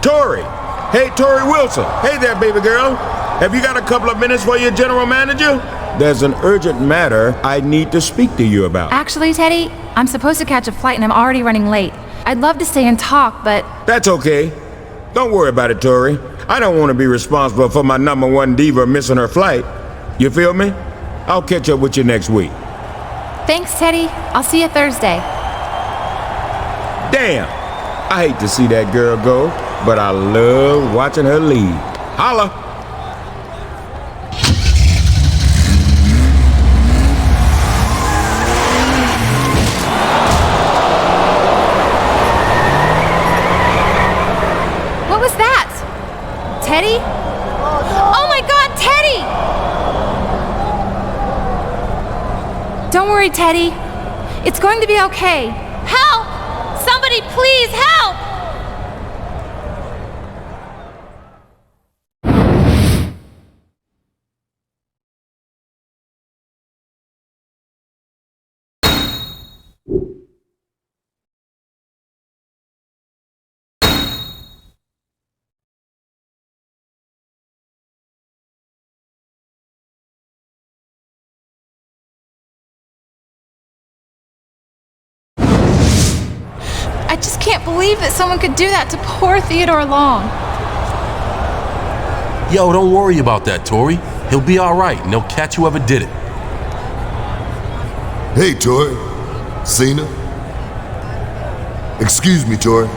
Tori. Hey, Tori Wilson. Hey there, baby girl. Have you got a couple of minutes for your general manager? There's an urgent matter I need to speak to you about. Actually, Teddy, I'm supposed to catch a flight and I'm already running late. I'd love to stay and talk, but... That's okay. Don't worry about it, Tori. I don't want to be responsible for my #1 diva missing her flight. You feel me? I'll catch up with you next week. Thanks, Teddy. I'll see you Thursday. Damn! I hate to see that girl go, but I love watching her leave. Holla! What was that? Teddy? Oh my God, Teddy! Don't worry, Teddy. It's going to be okay. Help! Somebody please help! I just can't believe that someone could do that to poor Theodore Long. Yo, don't worry about that, Tori. He'll be all right, and they'll catch whoever did it. Hey, Tori. Cena? Excuse me, Tori.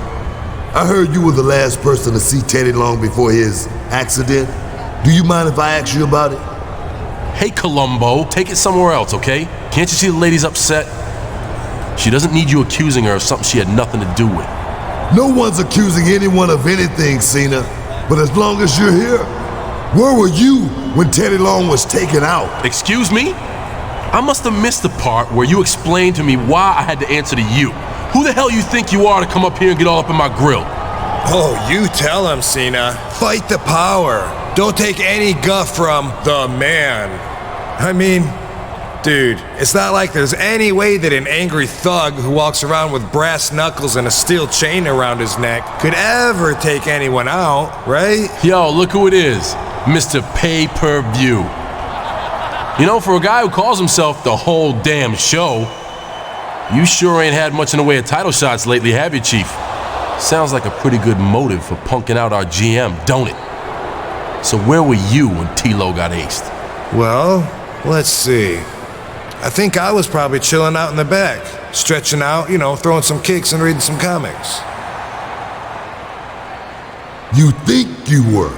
I heard you were the last person to see Teddy Long before his accident. Do you mind if I ask you about it? Hey, Columbo, take it somewhere else, okay? Can't you see the lady's upset? She doesn't need you accusing her of something she had nothing to do with. No one's accusing anyone of anything, Cena. But as long as you're here, where were you when Teddy Long was taken out? Excuse me? I must have missed the part where you explained to me why I had to answer to you. Who the hell you think you are to come up here and get all up in my grill? Oh, you tell him, Cena. Fight the power. Don't take any guff from the man. I mean, dude, it's not like there's any way that an angry thug who walks around with brass knuckles and a steel chain around his neck could ever take anyone out, right? Yo, look who it is. Mr. Pay-Per-View. You know, for a guy who calls himself the whole damn show, you sure ain't had much in the way of title shots lately, have you, Chief? Sounds like a pretty good motive for punking out our GM, don't it? So where were you when T-Lo got aced? Well, let's see. I think I was probably chilling out in the back, stretching out, you know, throwing some kicks and reading some comics. You think you were?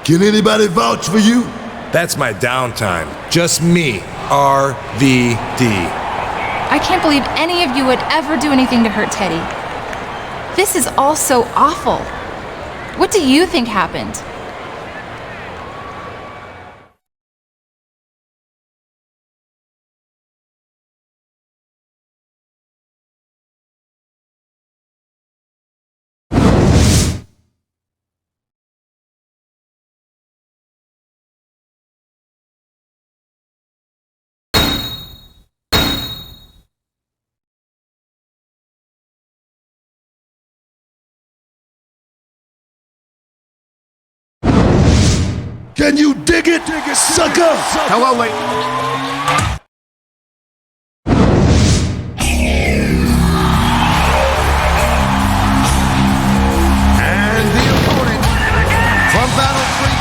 Can anybody vouch for you? That's my downtime. Just me, RVD. I can't believe any of you would ever do anything to hurt Teddy. This is all so awful. What do you think happened? Can you dig it, sucker? Hello, lady. And the opponent from Battle Creek.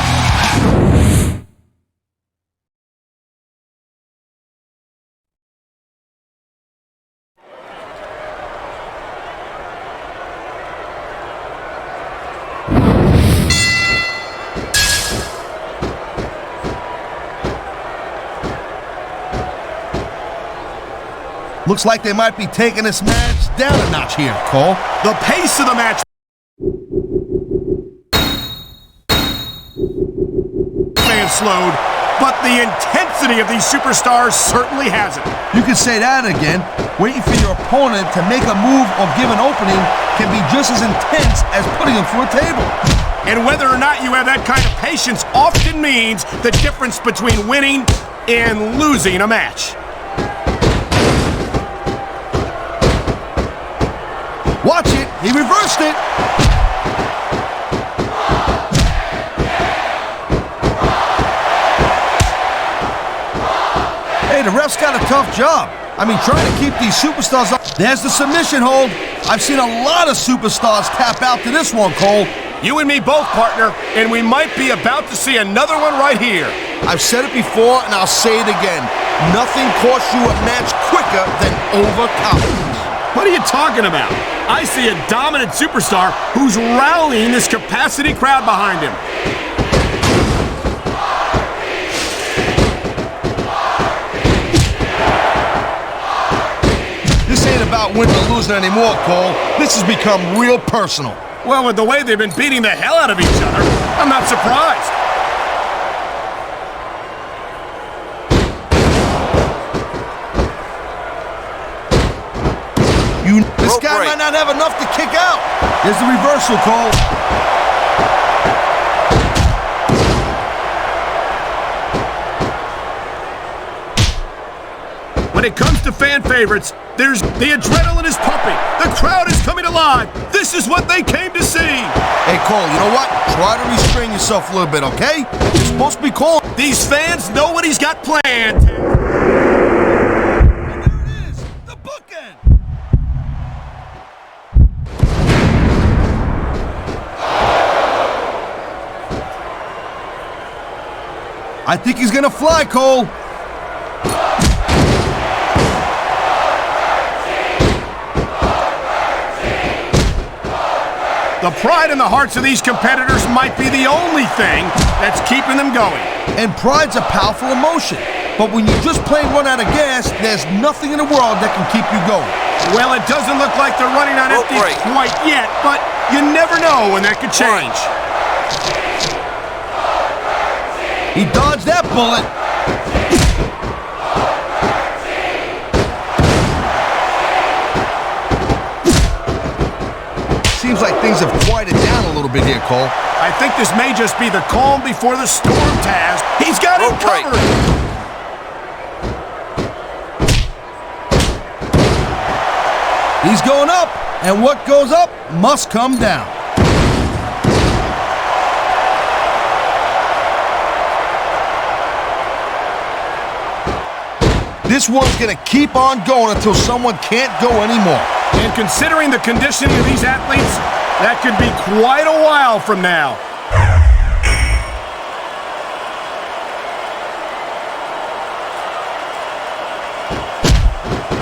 Looks like they might be taking this match down a notch here, Cole. The pace of the match may have slowed, but the intensity of these superstars certainly hasn't. You can say that again. Waiting for your opponent to make a move or give an opening can be just as intense as putting him through a table. And whether or not you have that kind of patience often means the difference between winning and losing a match. Watch it, he reversed it. the ref's got a tough job. I mean, trying to keep these superstars up. There's the submission hold. I've seen a lot of superstars tap out to this one, Cole. You and me both, partner, and we might be about to see another one right here. I've said it before, and I'll say it again. Nothing costs you a match quicker than overconfidence. What are you talking about? I see a dominant superstar who's rallying this capacity crowd behind him. This ain't about winning or losing anymore, Cole. This has become real personal. Well, with the way they've been beating the hell out of each other, I'm not surprised. This guy might not have enough to kick out. Here's the reversal, Cole. When it comes to fan favorites, the adrenaline is pumping. The crowd is coming alive. This is what they came to see. Hey, Cole, you know what? Try to restrain yourself a little bit, okay? You're supposed to be cool. These fans know what he's got planned. And there it is, the bookend. I think he's gonna fly, Cole. The pride in the hearts of these competitors might be the only thing that's keeping them going. And pride's a powerful emotion. But when you're just plain run out of gas, there's nothing in the world that can keep you going. Well, it doesn't look like they're running on empty quite yet, but you never know when that could change. He dodged that bullet. Seems like things have quieted down a little bit here, Cole. I think this may just be the calm before the storm, Taz. He's got it covered. He's going up, and what goes up must come down. This one's gonna keep on going until someone can't go anymore. And considering the conditioning of these athletes, that could be quite a while from now.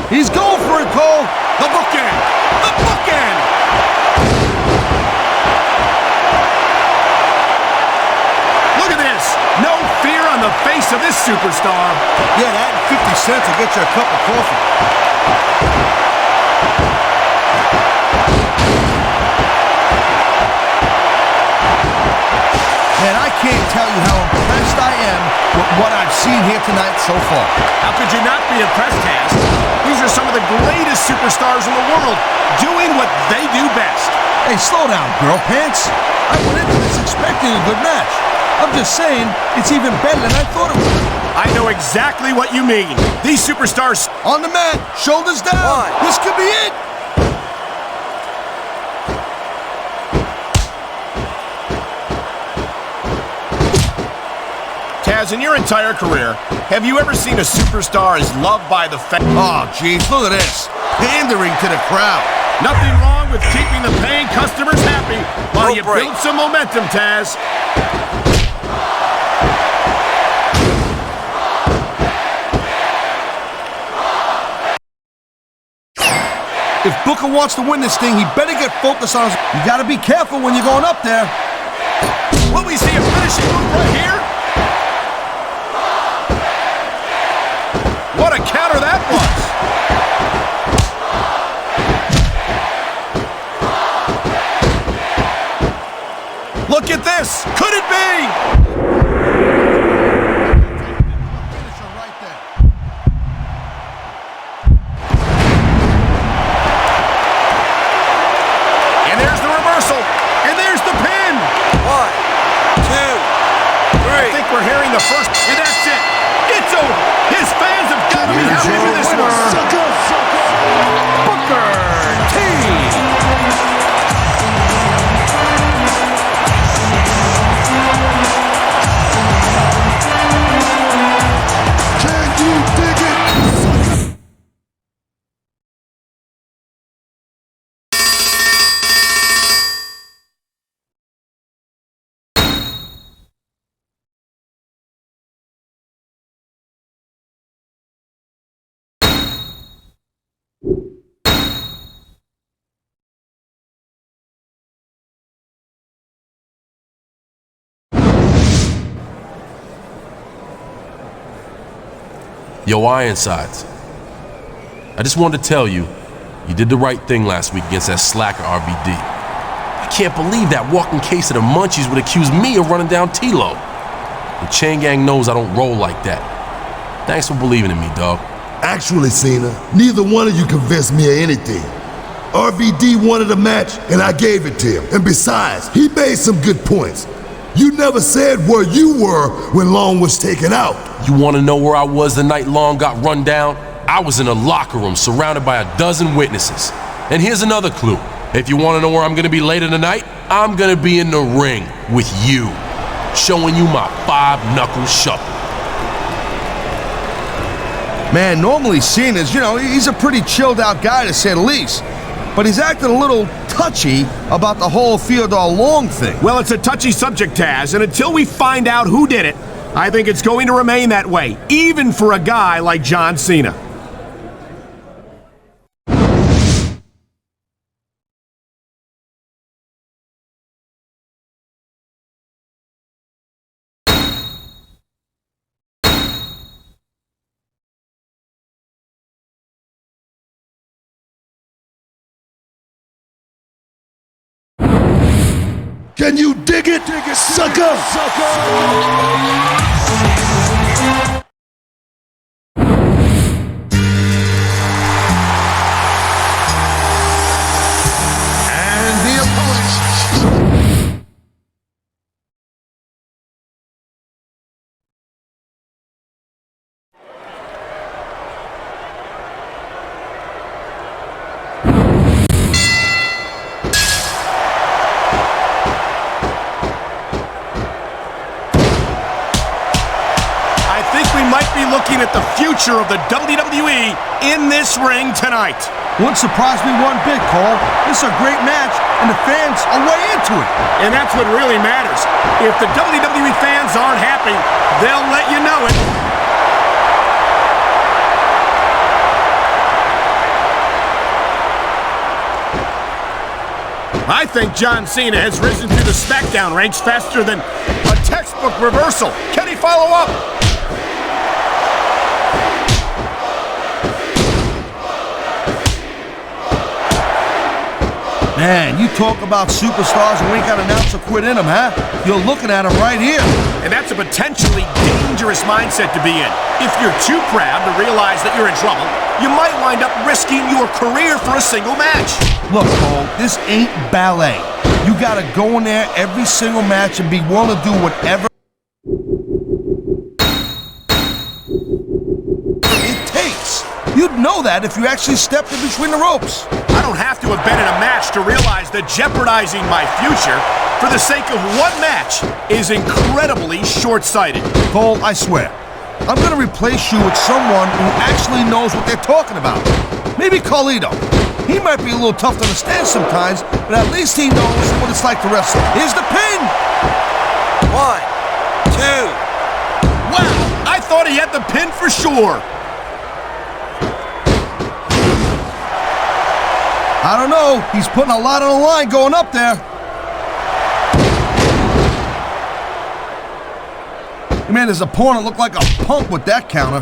He's going for it, Cole. The bookend! The bookend! Look at this! No fear on the face of this superstar. Yeah, that 50 cents will get you a cup of coffee. Man, I can't tell you how impressed I am with what I've seen here tonight so far. How could you not be impressed, Taz? These are some of the greatest superstars in the world, doing what they do best. Hey, slow down, girl pants. I went into this expecting a good match. I'm just saying, it's even better than I thought it would. I know exactly what you mean. These superstars... On the mat, shoulders down. This could be it. Taz, in your entire career, have you ever seen a superstar as loved by the fans? Oh, geez, look at this. Pandering to the crowd. Nothing wrong with keeping the paying customers happy while you build some momentum, Taz. If Booker wants to win this thing, he better get focused on his... You gotta be careful when you're going up there. Will we see a finishing move right here? What a counter that was! Look at this! Could it be? And there's the reversal! And there's the pin! 1, 2, 3. I think we're hearing the first, and that's it! It's over! His fans have got to be happy with this one! Booker T! Can you dig it? Yo, Ironsides. I just wanted to tell you, you did the right thing last week against that slacker RVD. I can't believe that walking case of the Munchies would accuse me of running down T-Lo. The Chain Gang knows I don't roll like that. Thanks for believing in me, dog. Actually, Cena, neither one of you convinced me of anything. RVD wanted a match, and I gave it to him. And besides, he made some good points. You never said where you were when Long was taken out. You want to know where I was the night Long got run down? I was in a locker room surrounded by a dozen witnesses. And here's another clue. If you want to know where I'm going to be later tonight, I'm going to be in the ring with you, showing you my five-knuckle shuffle. Man, normally Cena's, he's a pretty chilled out guy to say the least. But he's acting a little touchy about the whole Theodore Long thing. Well, it's a touchy subject, Taz, and until we find out who did it, I think it's going to remain that way, even for a guy like John Cena. Can you dig it, sucker? And the opponent. Looking at the future of the WWE in this ring tonight. Wouldn't surprise me one bit, Cole. This is a great match, and the fans are way into it. And that's what really matters. If the WWE fans aren't happy, they'll let you know it. I think John Cena has risen through the Smackdown ranks faster than a textbook reversal. Can he follow up? Man, you talk about superstars and we ain't got an ounce of quit in them, huh? You're looking at them right here. And that's a potentially dangerous mindset to be in. If you're too proud to realize that you're in trouble, you might wind up risking your career for a single match. Look, Cole, this ain't ballet. You gotta go in there every single match and be willing to do whatever it takes. You'd know that if you actually stepped in between the ropes. I don't have to have been in a match to realize that jeopardizing my future for the sake of one match is incredibly short-sighted. Cole, I swear, I'm gonna replace you with someone who actually knows what they're talking about. Maybe Carlito. He might be a little tough to understand sometimes, but at least he knows what it's like to wrestle. Here's the pin! 1, 2. Wow, I thought he had the pin for sure. I don't know. He's putting a lot on the line going up there. He made his opponent look like a punk with that counter.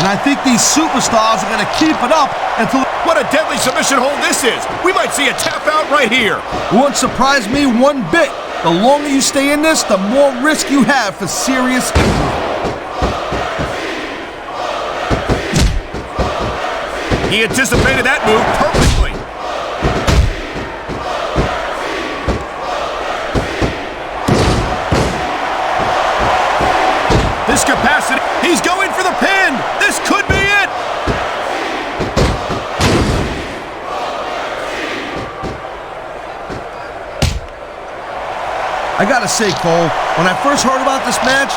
And I think these superstars are going to keep it up until... What a deadly submission hold this is. We might see a tap out right here. It wouldn't surprise me one bit. The longer you stay in this, the more risk you have for serious injury. He anticipated that move perfectly. This capacity, he's going for the pin. This could be it. I gotta say, Cole, when I first heard about this match,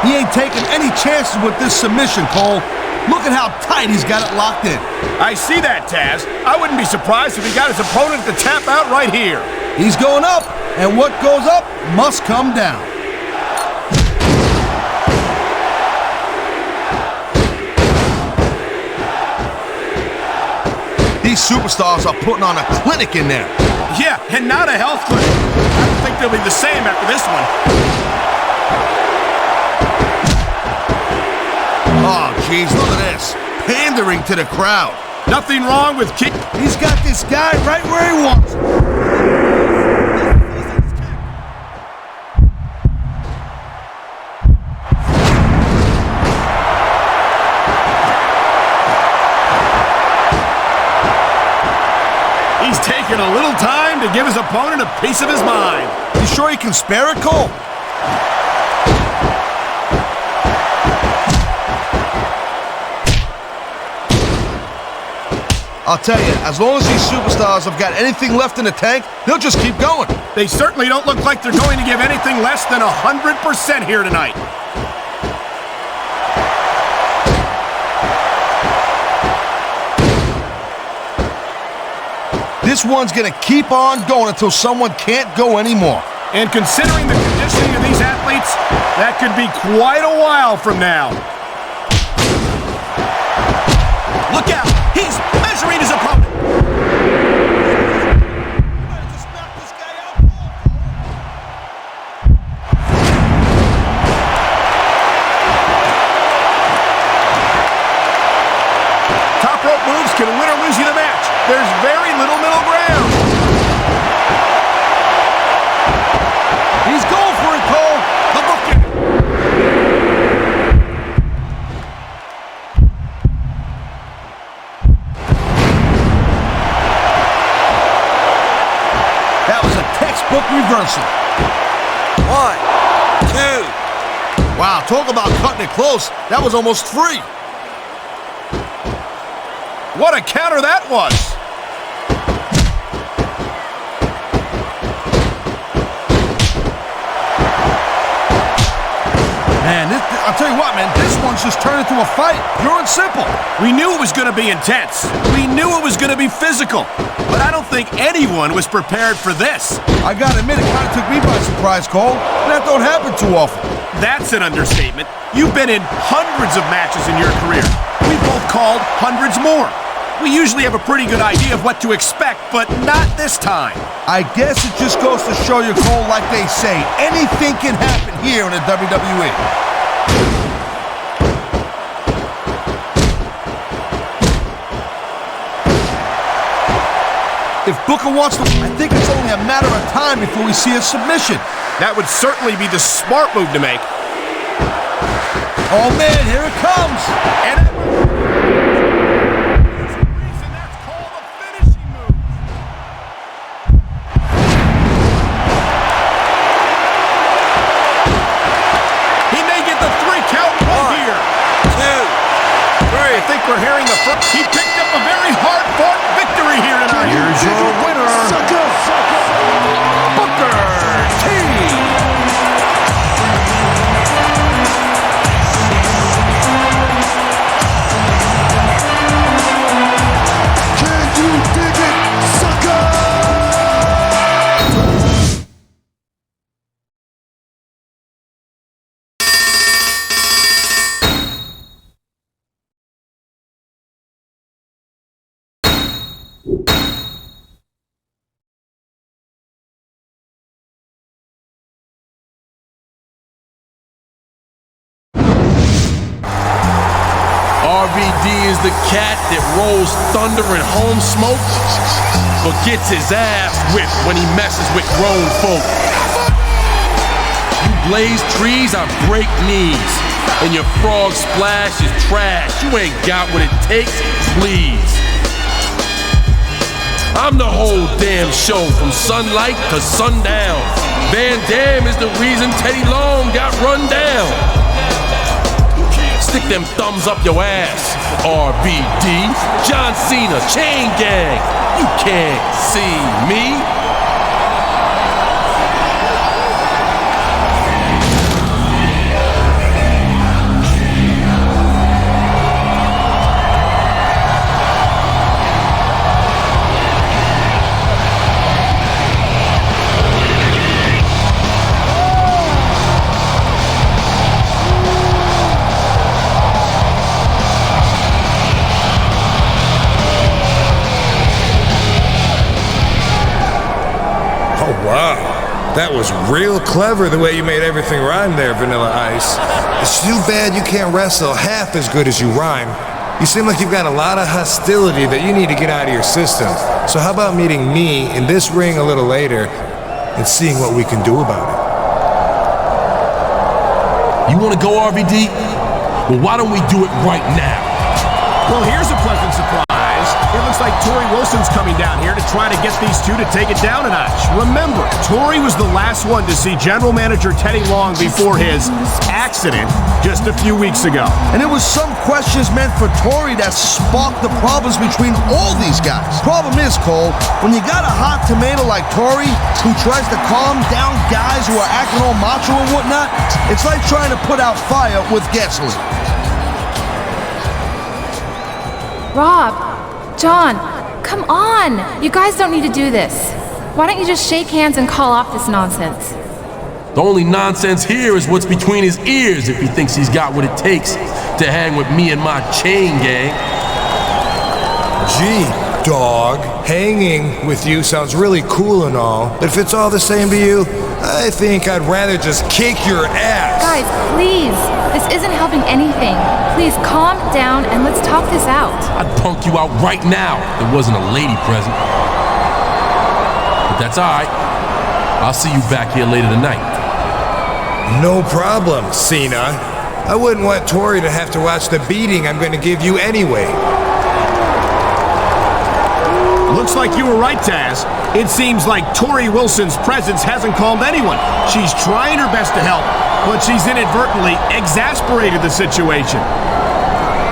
he ain't taking any chances with this submission, Cole. Look at how tight he's got it locked in. I see that, Taz. I wouldn't be surprised if he got his opponent to tap out right here. He's going up, and what goes up must come down. These superstars superstars are putting on a clinic in there. Yeah, and not a health clinic. I don't think they'll be the same after this one. Oh, jeez, look at this. Pandering to the crowd. Nothing wrong with kick. He's got this guy right where he wants him. He's taking a little time to give his opponent a piece of his mind. You sure he can spare it, Cole? I'll tell you, as long as these superstars have got anything left in the tank, they'll just keep going. They certainly don't look like they're going to give anything less than 100% here tonight. This one's gonna keep on going until someone can't go anymore. And considering the conditioning of these athletes, that could be quite a while from now. Look out! He's measuring his opponent! Top rope moves can win or lose you the match. There's very little middle ground. He's going for it, Cole. The book. That was a textbook reversal. 1, 2. Wow, talk about cutting it close. That was almost 3. What a counter that was! Man, I'll tell you what, man, this one's just turned into a fight, pure and simple. We knew it was going to be intense. We knew it was going to be physical. But I don't think anyone was prepared for this. I gotta admit, it kind of took me by surprise, Cole. That don't happen too often. That's an understatement. You've been in hundreds of matches in your career. We both called hundreds more. We usually have a pretty good idea of what to expect, but not this time. I guess it just goes to show you, Cole, like they say, anything can happen here in the WWE. If Booker wants to, I think it's only a matter of time before we see a submission. That would certainly be the smart move to make. Oh man, here it comes! And that's called a finishing move. He may get the 3 count here. 2, 3. I think we're hearing the first. He picked up a very hard-fought victory here tonight. Here's your winner, Booker T. Can you dig it, sucker? RVD is the cat that rolls thunder and home smoke, but gets his ass whipped when he messes with grown folk. You blaze trees, I break knees, and your frog splash is trash. You ain't got what it takes, please. I'm the whole damn show from sunlight to sundown. Van Dam is the reason Teddy Long got run down. Stick them thumbs up your ass, RVD, John Cena, Chain Gang. You can't see me. That was real clever the way you made everything rhyme there, Vanilla Ice. It's too bad you can't wrestle half as good as you rhyme. You seem like you've got a lot of hostility that you need to get out of your system. So how about meeting me in this ring a little later and seeing what we can do about it? You want to go, RVD? Well, why don't we do it right now? Well, here's a pleasant surprise. It looks like Torrie Wilson's coming down here to try to get these two to take it down a notch. Remember, Torrie was the last one to see General Manager Teddy Long before his accident just a few weeks ago. And it was some questions meant for Torrie that sparked the problems between all these guys. Problem is, Cole, when you got a hot tomato like Torrie who tries to calm down guys who are acting all macho and whatnot, it's like trying to put out fire with gasoline. Rob, John, come on. You guys don't need to do this. Why don't you just shake hands and call off this nonsense? The only nonsense here is what's between his ears if he thinks he's got what it takes to hang with me and my chain gang. Gee, dog, hanging with you sounds really cool and all, but if it's all the same to you, I think I'd rather just kick your ass. Guys, please. This isn't helping anything. Please calm down and let's talk this out. I'd punk you out right now if there wasn't a lady present. But that's all right. I'll see you back here later tonight. No problem, Cena. I wouldn't want Torrie to have to watch the beating I'm going to give you anyway. Looks like you were right, Taz. It seems like Torrie Wilson's presence hasn't calmed anyone. She's trying her best to help, but she's inadvertently exasperated the situation.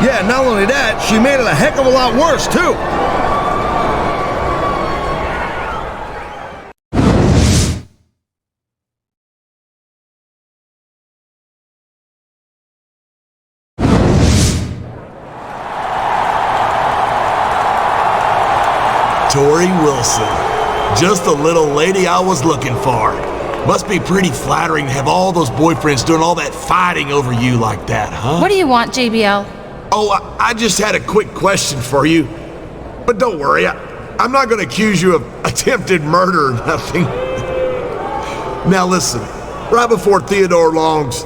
Yeah, not only that, she made it a heck of a lot worse, too. Torrie Wilson. Just the little lady I was looking for. Must be pretty flattering to have all those boyfriends doing all that fighting over you like that, huh? What do you want, JBL? Oh, I just had a quick question for you. But don't worry, I'm not going to accuse you of attempted murder or nothing. Now listen, right before Theodore Long's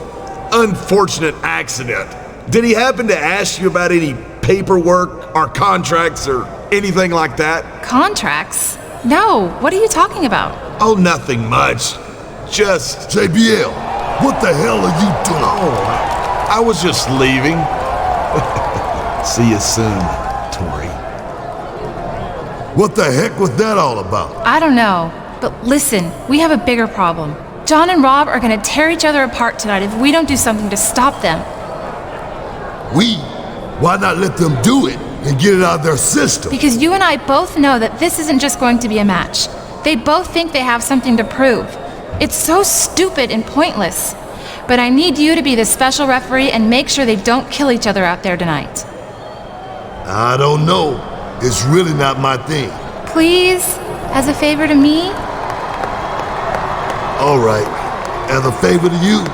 unfortunate accident, did he happen to ask you about any paperwork or contracts or anything like that? Contracts? No, what are you talking about? Oh, nothing much. Just... JBL, what the hell are you doing? Oh, I was just leaving. See you soon, Torrie. What the heck was that all about? I don't know, but listen, we have a bigger problem. John and Rob are gonna tear each other apart tonight if we don't do something to stop them. Why not let them do it and get it out of their system? Because you and I both know that this isn't just going to be a match. They both think they have something to prove. It's so stupid and pointless. But I need you to be the special referee and make sure they don't kill each other out there tonight. I don't know. It's really not my thing. Please, as a favor to me? All right. As a favor to you,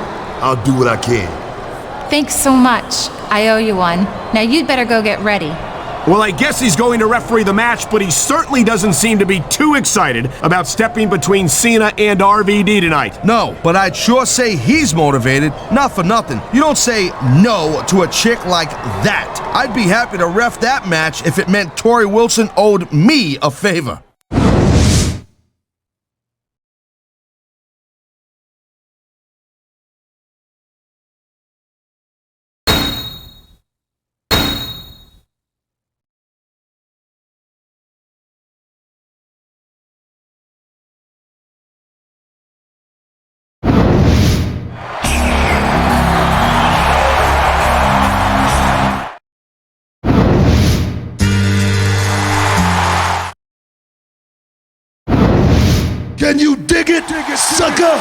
I'll do what I can. Thanks so much. I owe you one. Now you'd better go get ready. Well, I guess he's going to referee the match, but he certainly doesn't seem to be too excited about stepping between Cena and RVD tonight. No, but I'd sure say he's motivated. Not for nothing. You don't say no to a chick like that. I'd be happy to ref that match if it meant Torrie Wilson owed me a favor. Can you dig it, sucker?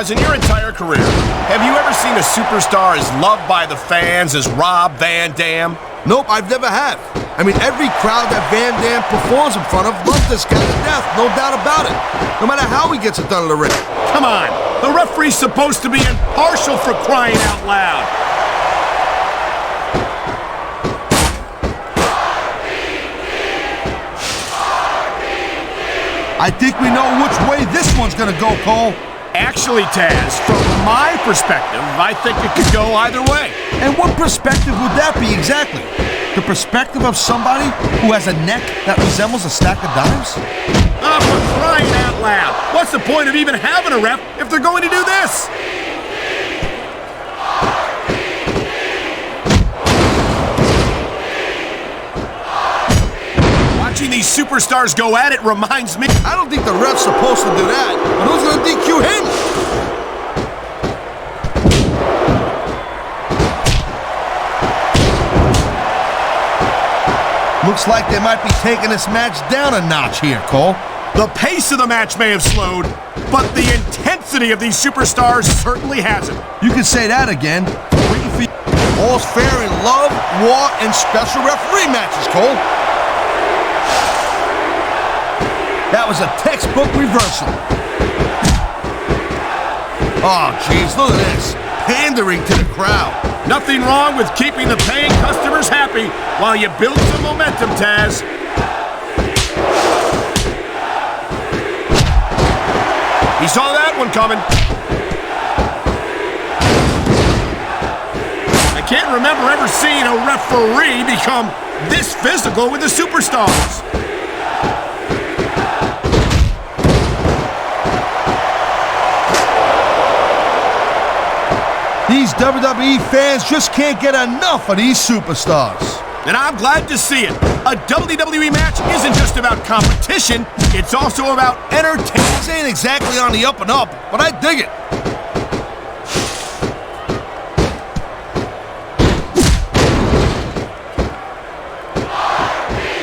Taz, in your entire career, have you ever seen a superstar as loved by the fans as Rob Van Dam? Nope, I've never have. I mean, every crowd that Van Dam performs in front of loves this guy to death, no doubt about it. No matter how he gets it done in the ring. Come on, the referee's supposed to be impartial, for crying out loud. I think we know which way this one's gonna go, Cole. Actually, Taz, from my perspective, I think it could go either way. And what perspective would that be exactly? The perspective of somebody who has a neck that resembles a stack of dimes? Oh, for crying out loud. What's the point of even having a ref if they're going to do this? Watching these superstars go at it reminds me... I don't think the ref's supposed to do that, but who's gonna DQ him? Looks like they might be taking this match down a notch here, Cole. The pace of the match may have slowed, but the intensity of these superstars certainly hasn't. You can say that again. Waiting for you. All's fair in love, war, and special referee matches, Cole. That was a textbook reversal. Oh, jeez, look at this. Pandering to the crowd. Nothing wrong with keeping the paying customers happy while you build some momentum, Taz. He saw that one coming. I can't remember ever seeing a referee become this physical with the superstars. These WWE fans just can't get enough of these superstars. And I'm glad to see it. A WWE match isn't just about competition, it's also about entertainment. This ain't exactly on the up and up, but I dig it.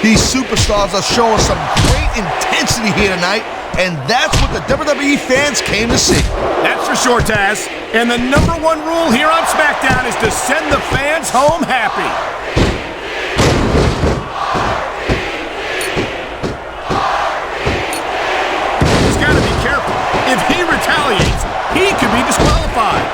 These superstars are showing some great intensity here tonight, and that's what the WWE fans came to see. That's for sure, Taz. And the number one rule here on SmackDown is to send the fans home happy. He's got to be careful. If he retaliates, he could be disqualified.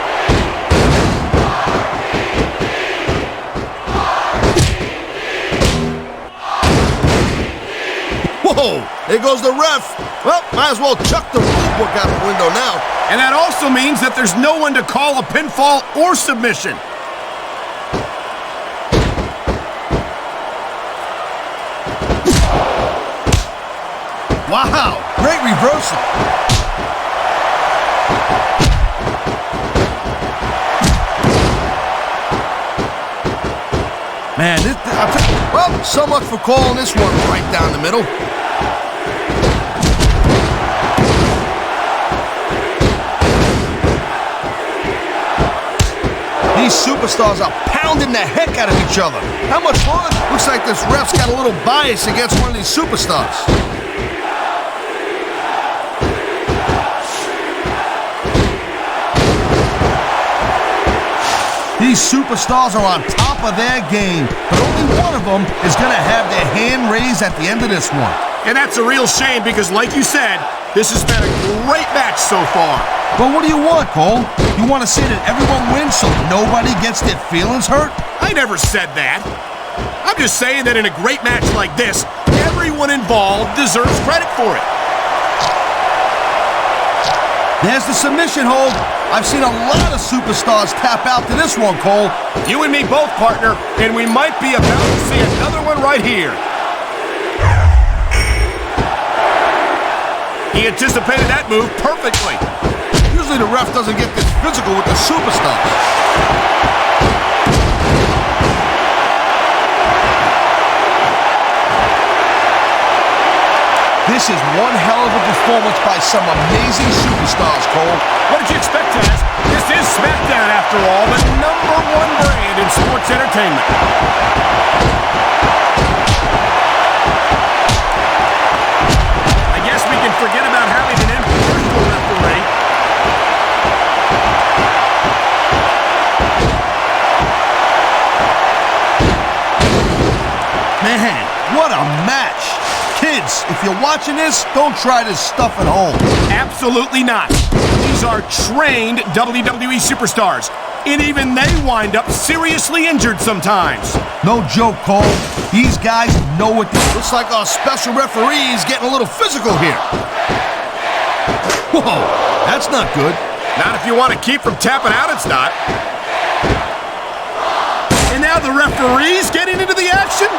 Whoa, there goes the ref. Well, might as well chuck the rule book out the window now. And that also means that there's no one to call a pinfall or submission. Wow, great reversal. Man, well, so much for calling this one right down the middle. These superstars are pounding the heck out of each other. How much longer? Looks like this ref's got a little bias against one of these superstars. These superstars are on top of their game, but only one of them is going to have their hand raised at the end of this one. And that's a real shame because, like you said, this has been a great match so far. But what do you want, Cole? You want to say that everyone wins so nobody gets their feelings hurt? I never said that. I'm just saying that in a great match like this, everyone involved deserves credit for it. There's the submission hold. I've seen a lot of superstars tap out to this one, Cole. You and me both, partner, and we might be about to see another one right here. He anticipated that move perfectly. Usually the ref doesn't get this physical with the superstars. This is one hell of a performance by some amazing superstars, Cole. What did you expect, Taz? This is SmackDown, after all, the #1 brand in sports entertainment. I guess we can forget about having an impartial referee. What a match. Kids, if you're watching this, don't try this stuff at home. Absolutely not. These are trained WWE superstars, and even they wind up seriously injured sometimes. No joke, Cole. These guys know what they do. Looks like our special referee is getting a little physical here. Whoa, that's not good. Not if you want to keep from tapping out, it's not. And now the referee's getting into the action?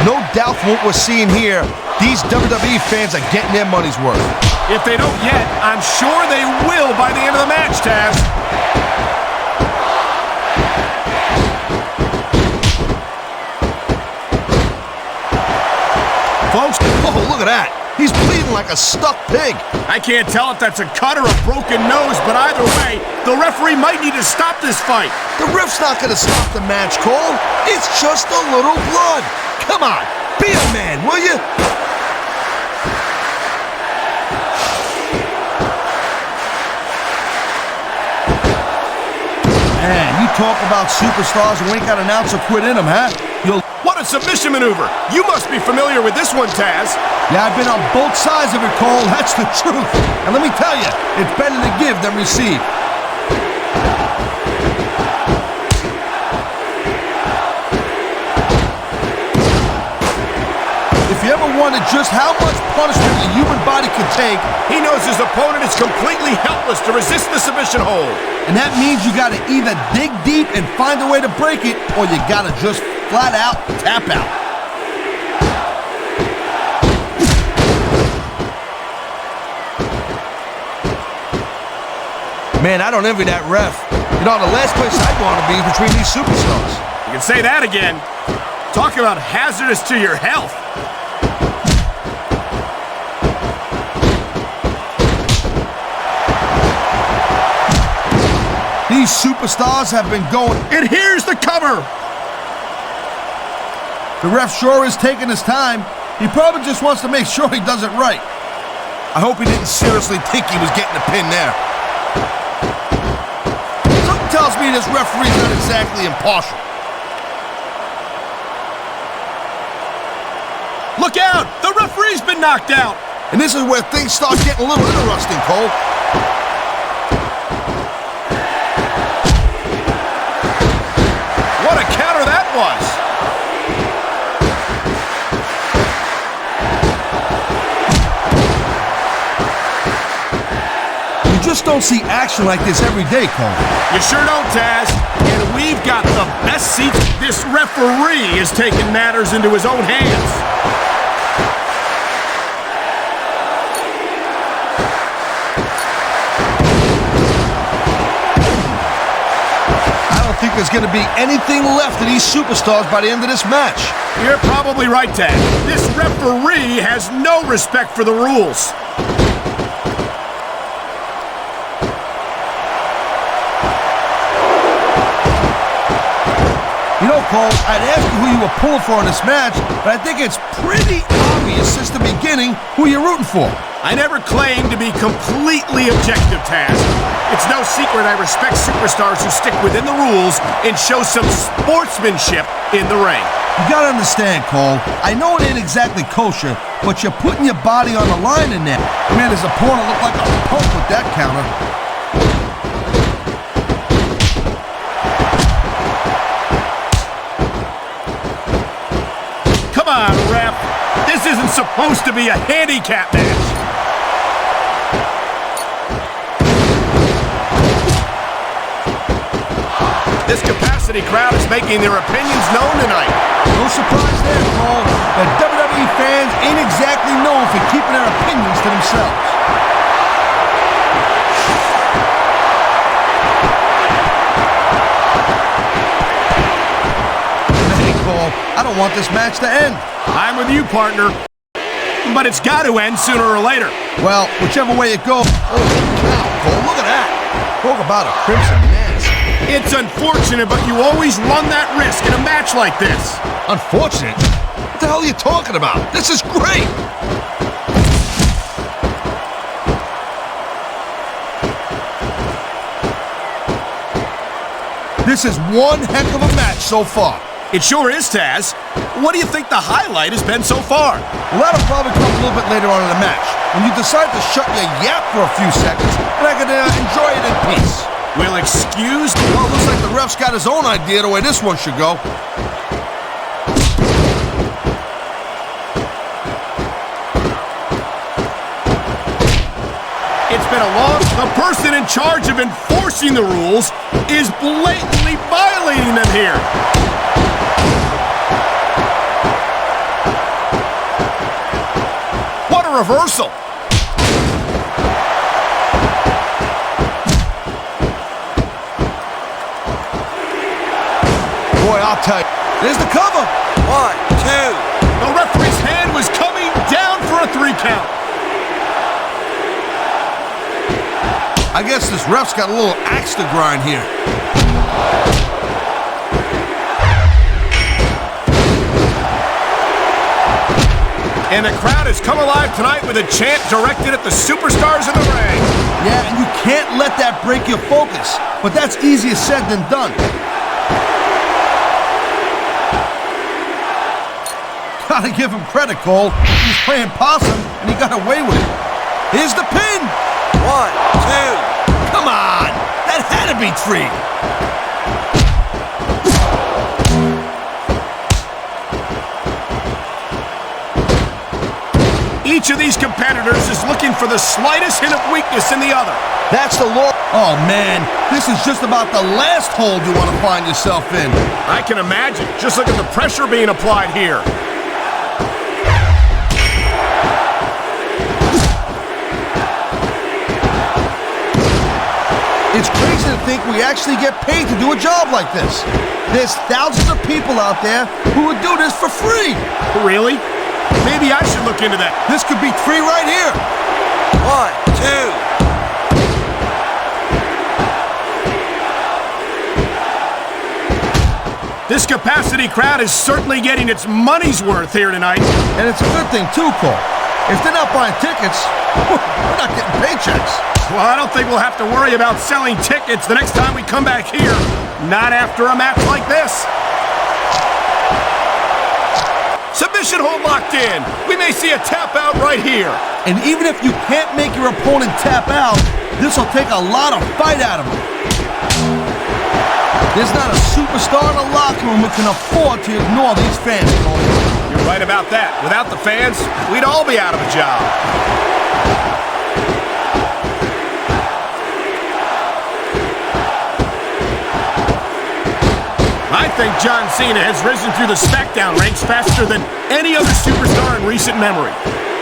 No doubt from what we're seeing here, these WWE fans are getting their money's worth. If they don't yet, I'm sure they will by the end of the match, Taz. Folks, oh, look at that. He's bleeding like a stuck pig. I can't tell if that's a cut or a broken nose, but either way, the referee might need to stop this fight. The ref's not going to stop the match, Cole. It's just a little blood. Come on, be a man, will you? Man, you talk about superstars who ain't got an ounce of quit in them, huh? What a submission maneuver! You must be familiar with this one, Taz. Yeah, I've been on both sides of it, Cole. That's the truth. And let me tell you, it's better to give than receive. If you ever wondered just how much punishment a human body can take, He knows his opponent is completely helpless to resist the submission hold. and that means you gotta either dig deep and find a way to break it, or you gotta just flat out tap out. Man, I don't envy that ref. You know, the last place I'd want to be is between these superstars. You can say that again. Talk about hazardous to your health. These superstars have been going. And here's the cover. The ref sure is taking his time. He probably just wants to make sure he does it right. I hope he didn't seriously think he was getting a pin there. Something tells me this referee's not exactly impartial. Look out! The referee's been knocked out. And this is where things start getting a little interesting, Cole. What a counter that was. You just don't see action like this every day, Cole. You sure don't, Taz. And we've got the best seats. This referee is taking matters into his own hands. I don't think there's going to be anything left of these superstars by the end of this match. You're probably right, Taz. This referee has no respect for the rules. You know, Cole, I'd ask you who you were pulling for in this match, but I think it's pretty obvious since the beginning who you're rooting for. I never claimed to be completely objective, Taz. It's no secret I respect superstars who stick within the rules and show some sportsmanship in the ring. You gotta understand, Cole, I know it ain't exactly kosher, but you're putting your body on the line in there. Man, his opponent looked like a punk with that counter. Come on, ref. This isn't supposed to be a handicap match. This capacity crowd is making their opinions known tonight. No surprise there, Cole. The WWE fans ain't exactly known for keeping their opinions to themselves. Hey, Cole, I don't want this match to end. I'm with you, partner. But it's got to end sooner or later. Well, whichever way it goes. Holy cow, Cole, look at that. Talk about a crimson mess. It's unfortunate, but you always run that risk in a match like this. Unfortunate? What the hell are you talking about? This is great! This is one heck of a match so far. It sure is, Taz. What do you think the highlight has been so far? Well, that'll probably come a little bit later on in the match, when you decide to shut your yap for a few seconds, and I can enjoy it in peace. Will excuse? Well, it looks like the ref's got his own idea the way this one should go. It's been a long... The person in charge of enforcing the rules is blatantly violating them here. What a reversal. Boy, I'll tell you. There's the cover. 1, 2. The referee's hand was coming down for a 3 count. I guess this ref's got a little axe to grind here. And the crowd has come alive tonight with a chant directed at the superstars in the ring. Yeah, and you can't let that break your focus. But that's easier said than done. Gotta give him credit, Cole. He was playing possum, and he got away with it. Here's the pin. 1, 2. Come on! That had to be 3. Each of these competitors is looking for the slightest hint of weakness in the other. That's the law. Oh, man. This is just about the last hold you want to find yourself in. I can imagine. Just look at the pressure being applied here. It's crazy to think we actually get paid to do a job like this. There's thousands of people out there who would do this for free. Really? Maybe I should look into that. This could be 3 right here. 1, 2. This capacity crowd is certainly getting its money's worth here tonight. And it's a good thing, too, Cole. If they're not buying tickets, we're not getting paychecks. Well, I don't think we'll have to worry about selling tickets the next time we come back here. Not after a match like this. Submission hold locked in. We may see a tap out right here. And even if you can't make your opponent tap out, this will take a lot of fight out of him. There's not a superstar in the locker room who can afford to ignore these fans. You're right about that. Without the fans, we'd all be out of a job. I think John Cena has risen through the Smackdown ranks faster than any other superstar in recent memory.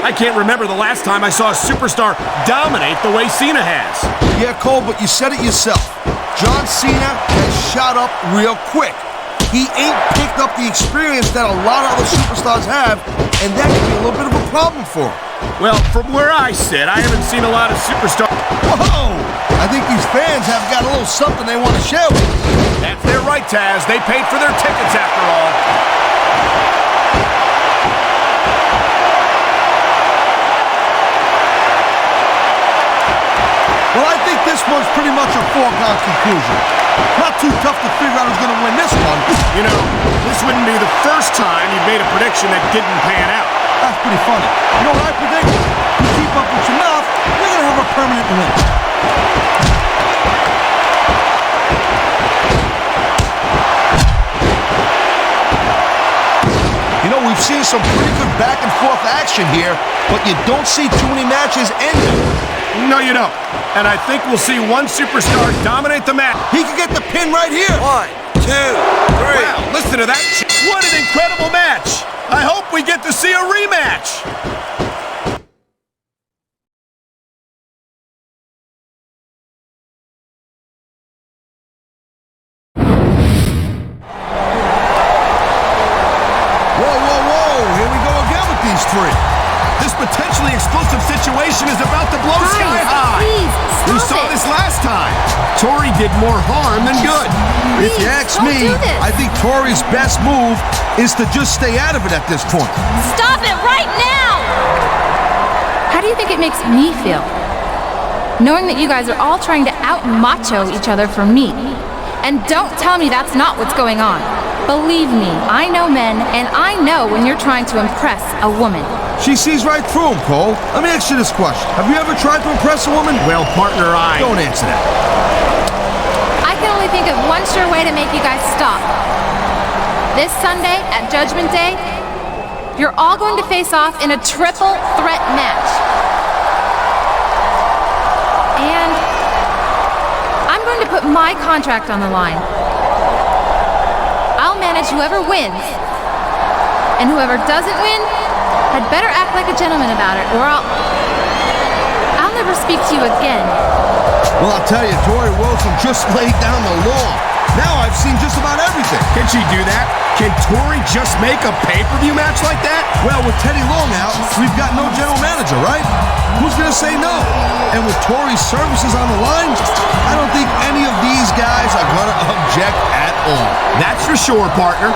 I can't remember the last time I saw a superstar dominate the way Cena has. Yeah, Cole, but you said it yourself. John Cena has shot up real quick. He ain't picked up the experience that a lot of other superstars have, and that can be a little bit of a problem for him. Well, from where I sit, I haven't seen a lot of superstars. Whoa! I think these fans have got a little something they want to share with us. That's their right, Taz. They paid for their tickets after all. Well, I think this one's pretty much a foregone conclusion. Not too tough to figure out who's going to win this one. You know, this wouldn't be the first time you've made a prediction that didn't pan out. That's pretty funny. You know what I predict? You keep up with your mouth, you're going to have a permanent win. You know, we've seen some pretty good back-and-forth action here, but you don't see too many matches ending. No, you don't. And I think we'll see one superstar dominate the match. He could get the pin right here. 1, 2, 3. Wow, listen to that. What an incredible match. I hope we get to see a rematch. This potentially explosive situation is about to blow sky high. We saw this last time. Tori did more harm than good. If you ask me, I think Tori's best move is to just stay out of it at this point. Stop it right now! How do you think it makes me feel? Knowing that you guys are all trying to out-macho each other for me. And don't tell me that's not what's going on. Believe me, I know men, and I know when you're trying to impress a woman. She sees right through him, Cole. Let me ask you this question. Have you ever tried to impress a woman? Well, partner, Don't answer that. I can only think of one sure way to make you guys stop. This Sunday, at Judgment Day, you're all going to face off in a triple threat match. And I'm going to put my contract on the line. I'll manage whoever wins. And whoever doesn't win had better act like a gentleman about it, or I'll never speak to you again. Well, I'll tell you, Tori Wilson just laid down the law. Now I've seen just about everything. Can she do that? Can Tori just make a pay-per-view match like that? Well, with Teddy Long out, we've got no general manager, right? Who's gonna say no? And with Tori's services on the line, I don't think any of these guys are gonna object at all. That's for sure, partner.